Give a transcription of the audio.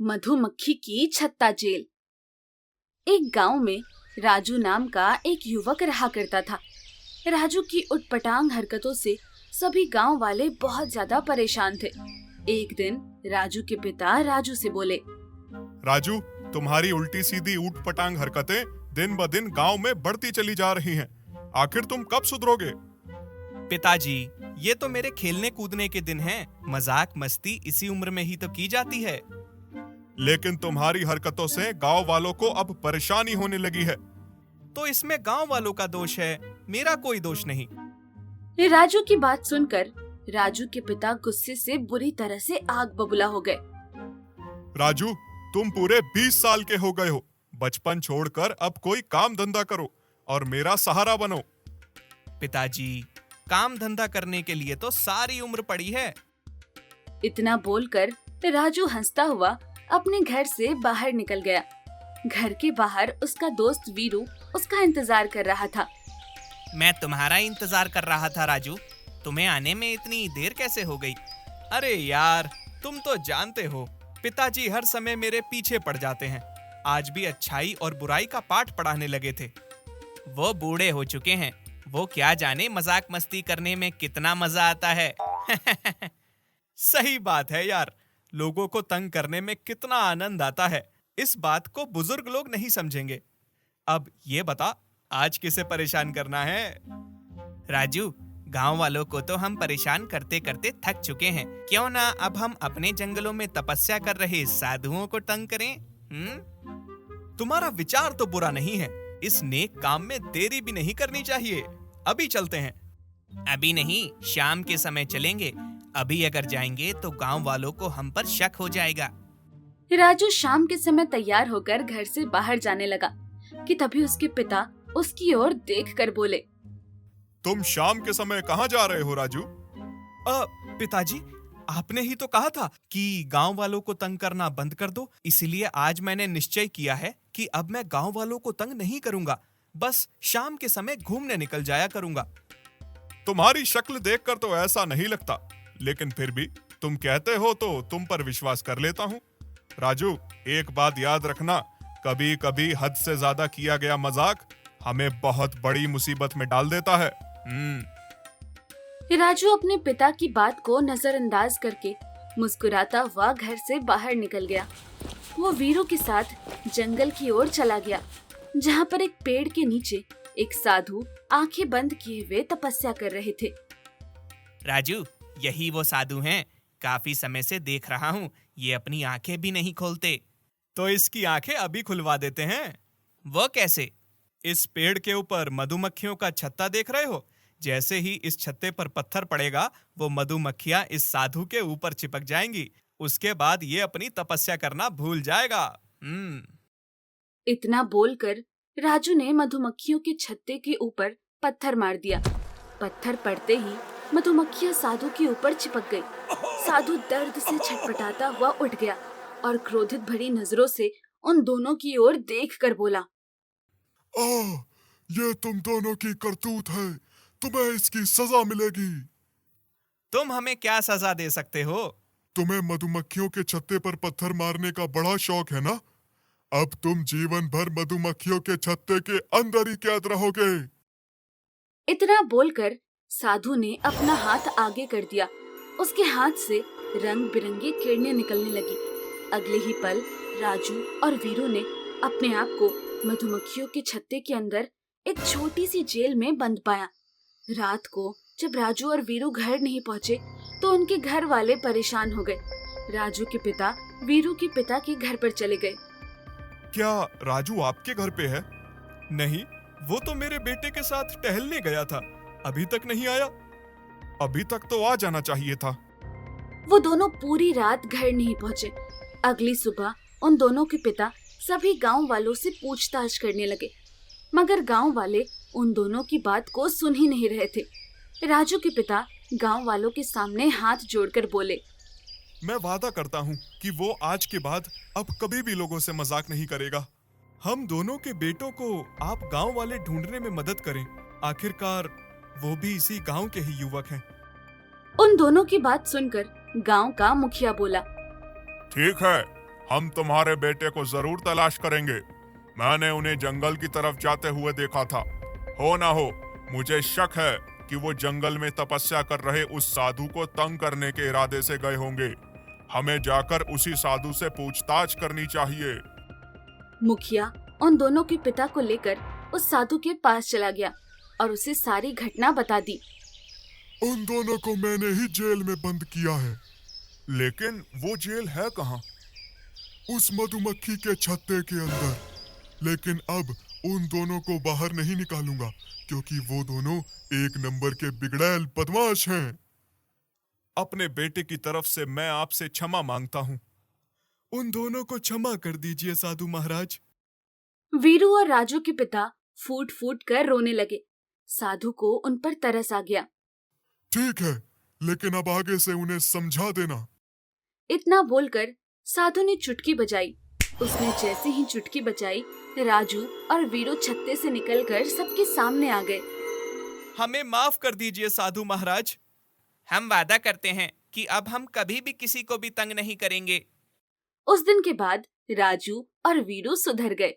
मधुमक्खी की छत्ता जेल। एक गांव में राजू नाम का एक युवक रहा करता था। राजू की उटपटांग हरकतों से सभी गांव वाले बहुत ज्यादा परेशान थे। एक दिन राजू के पिता राजू से बोले, राजू, तुम्हारी उल्टी सीधी ऊट पटांग हरकतें दिन ब दिन गांव में बढ़ती चली जा रही हैं। आखिर तुम कब सुधरोगे? पिताजी, ये तो मेरे खेलने कूदने के दिन हैं। मजाक मस्ती इसी उम्र में ही तो की जाती है। लेकिन तुम्हारी हरकतों से गांव वालों को अब परेशानी होने लगी है। तो इसमें गांव वालों का दोष है, मेरा कोई दोष नहीं। राजू की बात सुनकर राजू के पिता गुस्से से बुरी तरह से आग बबूला हो गए। राजू, तुम पूरे 20 साल के हो गए हो। बचपन छोड़कर अब कोई काम धंधा करो और मेरा सहारा बनो। पिताजी, काम धंधा करने के लिए तो सारी उम्र पड़ी है। इतना बोलकर राजू हंसता हुआ अपने घर से बाहर निकल गया। घर के बाहर उसका दोस्त वीरू उसका इंतजार कर रहा था। मैं तुम्हारा इंतजार कर रहा था राजू। तुम्हें आने में इतनी देर कैसे हो गई? अरे यार, तुम तो जानते हो पिताजी हर समय मेरे पीछे पड़ जाते हैं। आज भी अच्छाई और बुराई का पाठ पढ़ाने लगे थे। वो बूढ़े हो चुके हैं, वो क्या जाने मजाक मस्ती करने में कितना मजा आता है। सही बात है यार, लोगों को तंग करने में कितना आनंद आता है। इस बात को बुजुर्ग लोग नहीं समझेंगे। अब ये बता, आज किसे परेशान करना है? राजू, गांव वालों को तो हम परेशान करते करते थक चुके हैं। क्यों ना अब हम अपने जंगलों में तपस्या कर रहे साधुओं को तंग करें? तुम्हारा विचार तो बुरा नहीं है। इस नेक काम में देरी भी नहीं करनी चाहिए। अभी चलते हैं। अभी नहीं, शाम के समय चलेंगे। अभी अगर जाएंगे तो गांव वालों को हम पर शक हो जाएगा। राजू शाम के समय तैयार होकर घर से बाहर जाने लगा कि तभी उसके पिता उसकी ओर देखकर बोले, तुम शाम के समय कहाँ जा रहे हो राजू? पिताजी, आपने ही तो कहा था कि गांव वालों को तंग करना बंद कर दो। इसलिए आज मैंने निश्चय किया है कि अब मैं गांव वालों को तंग नहीं करूंगा। बस शाम के समय घूमने निकल जाया करूंगा। तुम्हारी शक्ल देखकर तो ऐसा नहीं लगता, लेकिन फिर भी तुम कहते हो तो तुम पर विश्वास कर लेता हूँ। राजू, एक बात याद रखना, कभी कभी हद से ज्यादा किया गया मजाक हमें बहुत बड़ी मुसीबत में डाल देता है। राजू अपने पिता की बात को नजरअंदाज करके मुस्कुराता हुआ घर से बाहर निकल गया। वो वीरू के साथ जंगल की ओर चला गया, जहाँ पर एक पेड़ के नीचे एक साधु आंखें बंद किए हुए तपस्या कर रहे थे। राजू, यही वो साधु हैं। काफी समय से देख रहा हूँ, ये अपनी आंखें भी नहीं खोलते। तो इसकी आंखें अभी खुलवा देते हैं। वो कैसे? इस पेड़ के ऊपर मधुमक्खियों का छत्ता देख रहे हो? जैसे ही इस छत्ते पर पत्थर पड़ेगा, वो मधुमक्खियां इस साधु के ऊपर चिपक जाएंगी। उसके बाद ये अपनी तपस्या करना भूल जाएगा। इतना बोलकर राजू ने मधुमक्खियों के छत्ते के ऊपर पत्थर मार दिया। पत्थर पड़ते ही मधुमक्खियां साधु के ऊपर चिपक गई। साधु दर्द से छटपटाता हुआ उठ गया और क्रोधित भरी नजरों से उन दोनों की ओर देखकर बोला, ये तुम दोनों की करतूत है, तुम्हें इसकी सजा मिलेगी। तुम हमें क्या सजा दे सकते हो? तुम्हें मधुमक्खियों के छत्ते पर पत्थर मारने का बड़ा शौक है ना? अब तुम जीवन भर मधुमक्खियों के छत्ते के अंदर ही कैद रहोगे। इतना बोलकर साधु ने अपना हाथ आगे कर दिया। उसके हाथ से रंग बिरंगी किरणें निकलने लगी। अगले ही पल राजू और वीरू ने अपने आप को मधुमक्खियों के छत्ते के अंदर एक छोटी सी जेल में बंद पाया। रात को जब राजू और वीरू घर नहीं पहुँचे तो उनके घर वाले परेशान हो गए। राजू के पिता वीरू के पिता के घर पर चले गए। क्या राजू आपके घर पे है? नहीं, वो तो मेरे बेटे के साथ टहलने गया था, अभी तक नहीं आया। अभी तक तो आ जाना चाहिए था। वो दोनों पूरी रात घर नहीं पहुँचे। अगली सुबह उन दोनों के पिता सभी गांव वालों से पूछताछ करने लगे, मगर गांव वाले उन दोनों की बात को सुन ही नहीं रहे थे। राजू के पिता गांव वालों के सामने हाथ जोड़कर बोले, मैं वादा करता हूँ कि वो आज के बाद अब कभी भी लोगों से मजाक नहीं करेगा। हम दोनों के बेटों को आप गांव वाले ढूंढने में मदद करें। आखिरकार वो भी इसी गांव के ही युवक हैं। उन दोनों की बात सुनकर गांव का मुखिया बोला, ठीक है, हम तुम्हारे बेटे को जरूर तलाश करेंगे। मैंने उन्हें जंगल की तरफ जाते हुए देखा था। हो ना हो, मुझे शक है कि वो जंगल में तपस्या कर रहे उस साधु को तंग करने के इरादे से गए होंगे। हमें जाकर उसी साधु से पूछताछ करनी चाहिए। मुखिया उन दोनों के पिता को लेकर उस साधु के पास चला गया और उसे सारी घटना बता दी। उन दोनों को मैंने ही जेल में बंद किया है, लेकिन वो जेल है कहाँ? उस मधुमक्खी के छत्ते के अंदर। लेकिन अब उन दोनों को बाहर नहीं निकालूंगा, क्योंकि वो दोनों एक नंबर के बिगड़ैल बदमाश हैं। अपने बेटे की तरफ से मैं आपसे क्षमा मांगता हूँ। उन दोनों को क्षमा कर दीजिए साधु महाराज। वीरू और राजू के पिता फूट फूट कर रोने लगे। साधु को उन पर तरस आ गया। ठीक है, लेकिन अब आगे से उन्हें समझा देना। इतना बोलकर साधु ने चुटकी बजाई। उसने जैसे ही चुटकी बजाई, राजू और वीरू छत्ते से निकलकर सबके सामने आ गए। हमें माफ कर दीजिए साधु महाराज। हम वादा करते हैं कि अब हम कभी भी किसी को भी तंग नहीं करेंगे। उस दिन के बाद राजू और वीरू सुधर गए।